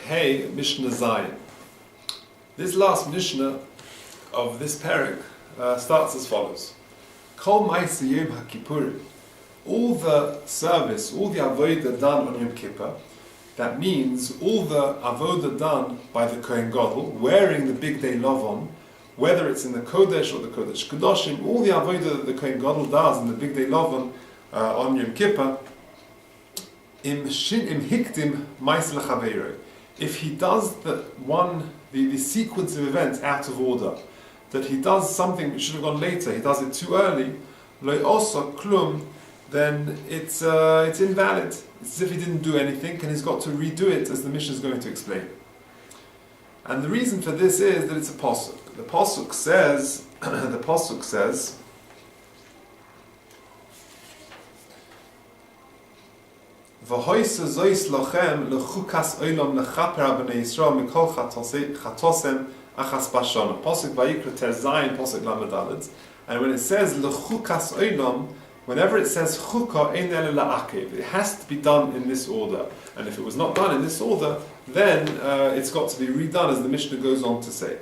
Hey, Mishnah Zayin. This last Mishnah of this parak starts as follows. Kol ma'aseh Yom HaKippurim. All the service, all the avodah done on Yom Kippur, that means all the avodah done by the Kohen Gadol, wearing the big day lavon, whether it's in the Kodesh or the Kodesh Kedoshim, all the avodah that the Kohen Gadol does in the big day lavon on Yom Kippur, im hiktim ma'aseh l'chaveiro. If he does the sequence of events out of order, that he does something which should have gone later, he does it too early, lo osa klum, then it's invalid. It's as if he didn't do anything, and he's got to redo it, as the Mishnah is going to explain. And the reason for this is that it's a pasuk. The pasuk says, V'hoyse zois lochem lechukas olam lechaper b'nei Yisrael mikol chatosem achas bashana. Pasuk Vayikra Terzayin, pasuk Lamed. And when it says lechukas olam, whenever it says chukah ein ele la'akev, it has to be done in this order. And if it was not done in this order, then it's got to be redone, as the Mishnah goes on to say.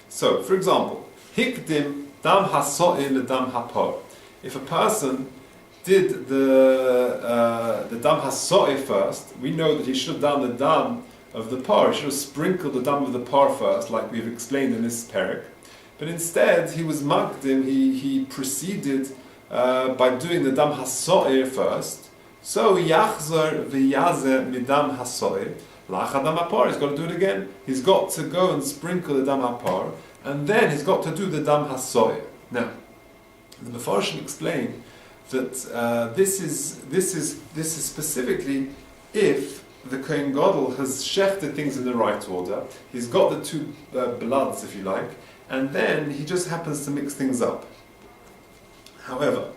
So, for example, hikdim dam haso'e ledam hapor. If a person did the dam haso'e first, we know that he should have done the dam of the par. He should have sprinkled the dam of the par first, like we've explained in this parak. But instead, he was makdim, he proceeded by doing the dam haso'e first. So, yachzor v'yazeh midam haso'e la'achad dam hapar. He's got to do it again. He's got to go and sprinkle the dam hapar, and then he's got to do the dam haso'e. Now, the Mefarshim explain that this is specifically if the Kohen Gadol has shechted things in the right order. He's got the two bloods, if you like, and then he just happens to mix things up. However,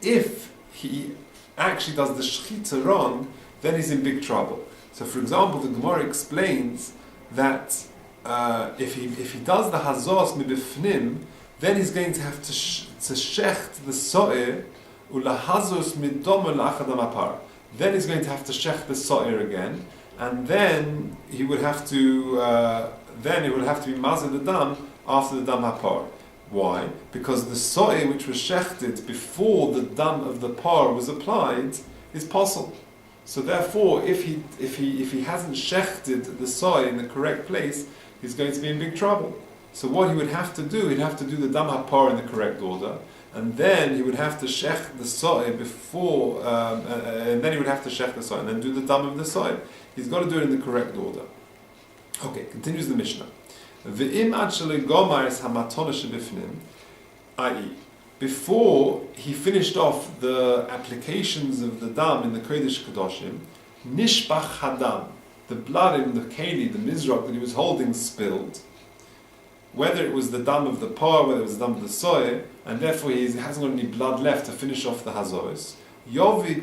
if he actually does the shechita wrong, then he's in big trouble. So, for example, the Gemara explains that if he does the hazos mibifnim, then he's going to have to shecht the so'er ulahazos midomo la'achadam apar. Then he's going to have to shecht the so'er again, and then he would have to be mazeh the dam after the dam hapar. Why? Because the so'er which was shechted before the dam of the par was applied is possible. So therefore, if he hasn't shechted the so'er in the correct place, he's going to be in big trouble. So what he would have to do, he'd have to do the dam hapar in the correct order, and then he would have to shech the so'er before, and then he would have to shech the so'er, and then do the dam of the so'er. He's got to do it in the correct order. Okay, continues the Mishnah. V'im ad shelo gomar es hamatona shebifnim, i.e., before he finished off the applications of the dam in the Kodesh Kedoshim, nishbach hadam, the blood in the keli, the mizrach that he was holding, spilled. Whether it was the dam of the par, whether it was the dam of the so'er, and therefore he hasn't got any blood left to finish off the hazos. Yovi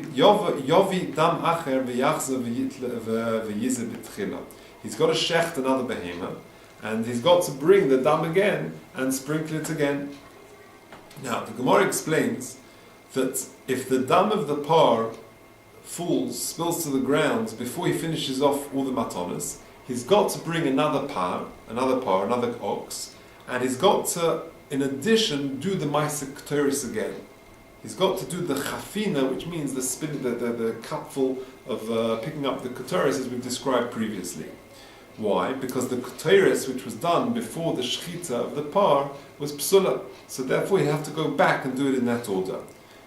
dam acher v'yachze v'yizeh b'tchila. He's got to shecht another behemoth, and he's got to bring the dam again and sprinkle it again. Now, the Gemara explains that if the dam of the par spills to the ground before he finishes off all the matonas, he's got to bring another ox, and he's got to, in addition, do the ma'aseh k'toris again. He's got to do the chafina, which means the cupful of picking up the k'toris, as we've described previously. Why? Because the k'toris, which was done before the shechita of the par, was psula. So therefore, you have to go back and do it in that order.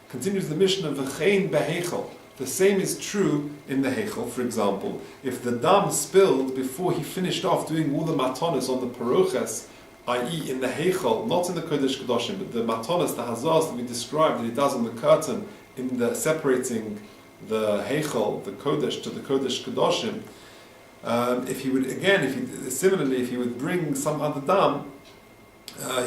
Continues the Mishnah, v'chein behechel. The same is true in the Heichel. For example, if the dam spilled before he finished off doing all the matonis on the paroches, i.e. in the Heichel, not in the Kodesh Kedoshim, but the matonis, the hazas that we described that he does on the curtain, in the separating the Heichel, the Kodesh, to the Kodesh Kedoshim, if he would bring some other dam,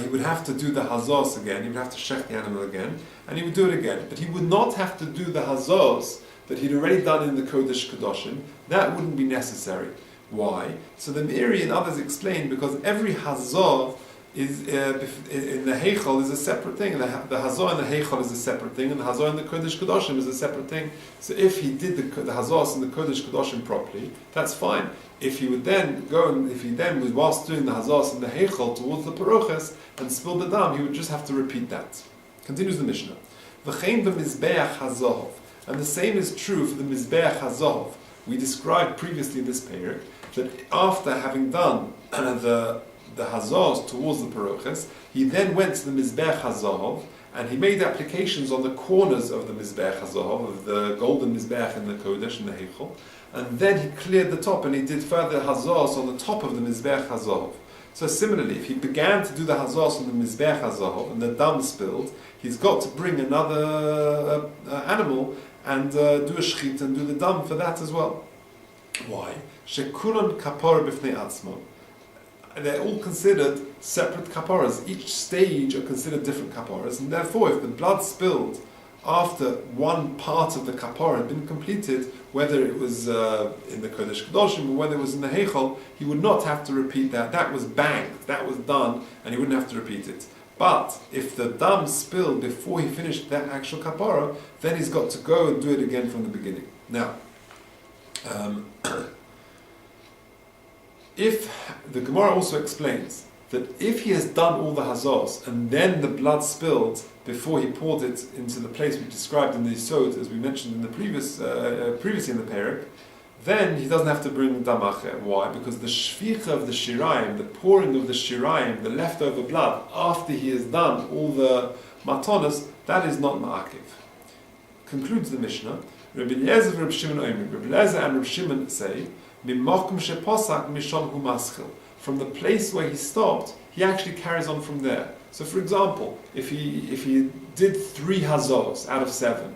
he would have to do the hazos again, he would have to shech the animal again, and he would do it again. But he would not have to do the hazos that he'd already done in the Kodesh Kedoshim. That wouldn't be necessary. Why? So the Meiri and others explain, because every hazor is in the Heichal is a separate thing. The Hazor in the Heichal is a separate thing, and the Hazor in the Kodesh Kodashim is a separate thing. So if he did the Hazor in the Kodesh Kodashim properly, that's fine. If he would then if he then was whilst doing the Hazor in the Heichal towards the Paroches and spilled the dam, he would just have to repeat that. Continues the Mishnah. V'chein b'mizbeach hazov, and the same is true for the Mizbeach hazov. We described previously in this parak that after having done the hazors towards the paroches, he then went to the Mizbeach hazov and he made applications on the corners of the Mizbeach hazov, of the golden Mizbeach in the Kodesh and the Heichal, and then he cleared the top and he did further hazors on the top of the Mizbeach hazov. So similarly, if he began to do the hazors on the Mizbeach hazov and the dam spilled, he's got to bring another animal and do a shchit and do the dam for that as well. Why? Shekulon kapor b'fnei atzmo. They're all considered separate kaporas. Each stage are considered different kaporas, and therefore, if the blood spilled after one part of the kapora had been completed, whether it was in the Kodesh Kedoshim or whether it was in the Heichal, he would not have to repeat that. That was banked, that was done, and he wouldn't have to repeat it. But if the dam spilled before he finished that actual kapora, then he's got to go and do it again from the beginning. Now, if the Gemara also explains that if he has done all the hazors and then the blood spilled before he poured it into the place we described in the Yisod, as we mentioned in the previously in the Perek, then he doesn't have to bring the damache. Why? Because the shvicha of the shirayim, the pouring of the shirayim, the leftover blood after he has done all the matonas, that is not ma'akiv. Concludes the Mishnah. Rabbi Eliezer and Rabbi Shimon Omer. Rabbi Eliezer and Rabbi Shimon say, from the place where he stopped, he actually carries on from there. So, for example, if he did 3 hazors out of 7,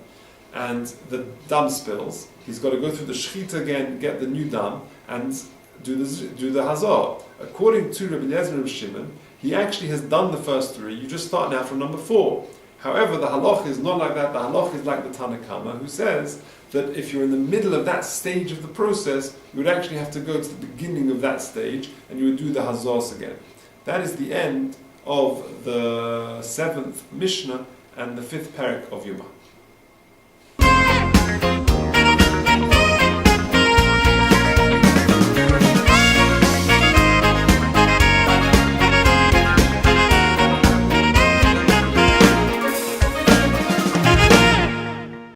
and the dam spills, he's got to go through the shechita again, get the new dam, and do the hazor. According to Rabbi Eliezer and Rabbi Shimon, he actually has done the first 3. You just start now from number 4. However, the halach is not like that. The halach is like the Tanna Kama, who says that if you're in the middle of that stage of the process, you would actually have to go to the beginning of that stage and you would do the hazors again. That is the end of the 7th Mishnah and the 5th Perek of Yomah.